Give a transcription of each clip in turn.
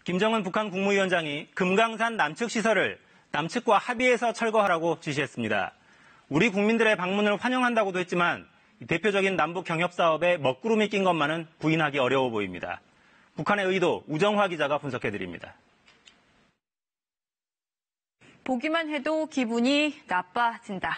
김정은 북한 국무위원장이 금강산 남측 시설을 남측과 합의해서 철거하라고 지시했습니다. 우리 국민들의 방문을 환영한다고도 했지만 대표적인 남북 경협 사업에 먹구름이 낀 것만은 부인하기 어려워 보입니다. 북한의 의도 우정화 기자가 분석해드립니다. 보기만 해도 기분이 나빠진다.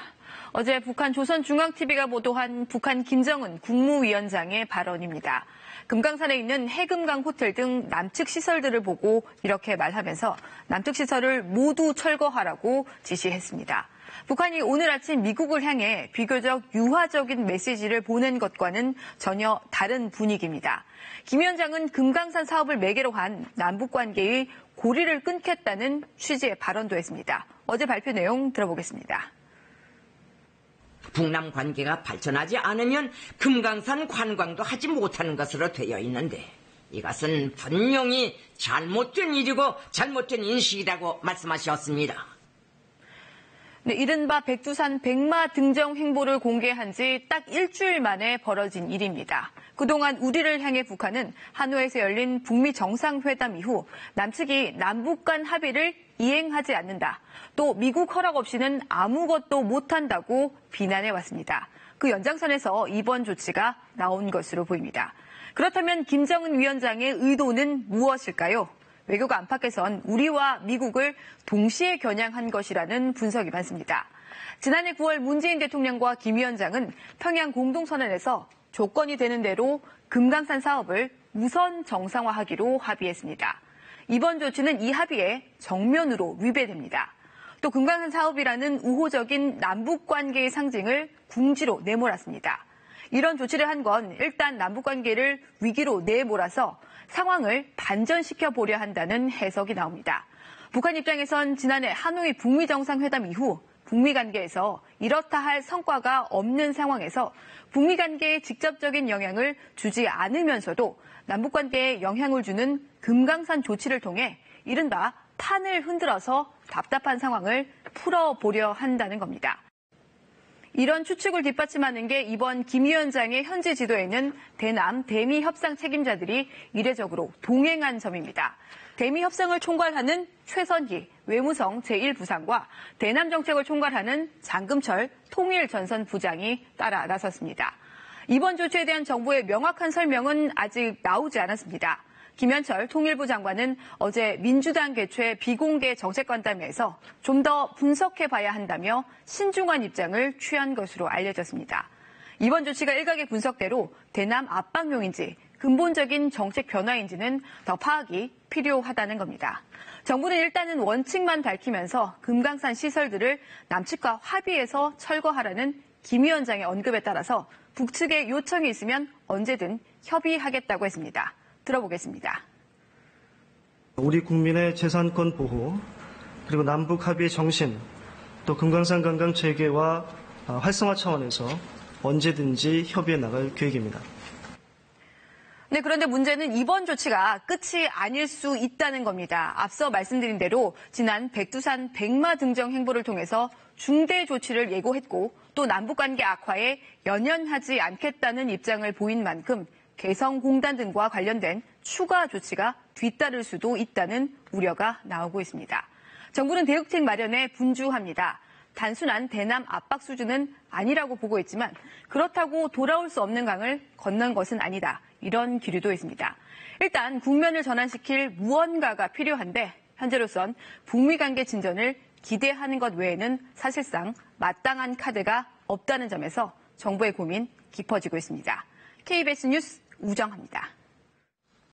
어제 북한 조선중앙TV가 보도한 북한 김정은 국무위원장의 발언입니다. 금강산에 있는 해금강 호텔 등 남측 시설들을 보고 이렇게 말하면서 남측 시설을 모두 철거하라고 지시했습니다. 북한이 오늘 아침 미국을 향해 비교적 유화적인 메시지를 보낸 것과는 전혀 다른 분위기입니다. 김 위원장은 금강산 사업을 매개로 한 남북관계의 고리를 끊겠다는 취지의 발언도 했습니다. 어제 발표 내용 들어보겠습니다. 북남 관계가 발전하지 않으면 금강산 관광도 하지 못하는 것으로 되어 있는데 이것은 분명히 잘못된 일이고 잘못된 인식이라고 말씀하셨습니다. 네, 이른바 백두산 백마 등정 행보를 공개한 지 딱 일주일 만에 벌어진 일입니다. 그동안 우리를 향해 북한은 하노이에서 열린 북미 정상회담 이후 남측이 남북 간 합의를 이행하지 않는다. 또 미국 허락 없이는 아무것도 못한다고 비난해왔습니다. 그 연장선에서 이번 조치가 나온 것으로 보입니다. 그렇다면 김정은 위원장의 의도는 무엇일까요? 외교가 안팎에선 우리와 미국을 동시에 겨냥한 것이라는 분석이 많습니다. 지난해 9월 문재인 대통령과 김 위원장은 평양 공동선언에서 조건이 되는 대로 금강산 사업을 우선 정상화하기로 합의했습니다. 이번 조치는 이 합의에 정면으로 위배됩니다. 또 금강산 사업이라는 우호적인 남북관계의 상징을 궁지로 내몰았습니다. 이런 조치를 한 건 일단 남북관계를 위기로 내몰아서 상황을 반전시켜 보려 한다는 해석이 나옵니다. 북한 입장에선 지난해 하노이 북미 정상회담 이후 북미 관계에서 이렇다 할 성과가 없는 상황에서 북미 관계에 직접적인 영향을 주지 않으면서도 남북 관계에 영향을 주는 금강산 조치를 통해 이른바 판을 흔들어서 답답한 상황을 풀어보려 한다는 겁니다. 이런 추측을 뒷받침하는 게 이번 김 위원장의 현지 지도에는 대남 대미 협상 책임자들이 이례적으로 동행한 점입니다. 대미 협상을 총괄하는 최선희 외무성 제1부상과 대남 정책을 총괄하는 장금철 통일전선 부장이 따라 나섰습니다. 이번 조치에 대한 정부의 명확한 설명은 아직 나오지 않았습니다. 김현철 통일부 장관은 어제 민주당 개최 비공개 정책관담회에서 좀 더 분석해봐야 한다며 신중한 입장을 취한 것으로 알려졌습니다. 이번 조치가 일각의 분석대로 대남 압박용인지 근본적인 정책 변화인지는 더 파악이 필요하다는 겁니다. 정부는 일단은 원칙만 밝히면서 금강산 시설들을 남측과 합의해서 철거하라는 김 위원장의 언급에 따라서 북측의 요청이 있으면 언제든 협의하겠다고 했습니다. 들어보겠습니다. 우리 국민의 재산권 보호, 그리고 남북 합의의 정신, 또 금강산 관광 재개와 활성화 차원에서 언제든지 협의해 나갈 계획입니다. 네, 그런데 문제는 이번 조치가 끝이 아닐 수 있다는 겁니다. 앞서 말씀드린 대로 지난 백두산 백마 등정 행보를 통해서 중대 조치를 예고했고 또 남북관계 악화에 연연하지 않겠다는 입장을 보인 만큼 개성공단 등과 관련된 추가 조치가 뒤따를 수도 있다는 우려가 나오고 있습니다. 정부는 대응책 마련에 분주합니다. 단순한 대남 압박 수준은 아니라고 보고 있지만 그렇다고 돌아올 수 없는 강을 건넌 것은 아니다. 이런 기류도 있습니다. 일단 국면을 전환시킬 무언가가 필요한데 현재로선 북미 관계 진전을 기대하는 것 외에는 사실상 마땅한 카드가 없다는 점에서 정부의 고민 깊어지고 있습니다. KBS 뉴스 우정합니다.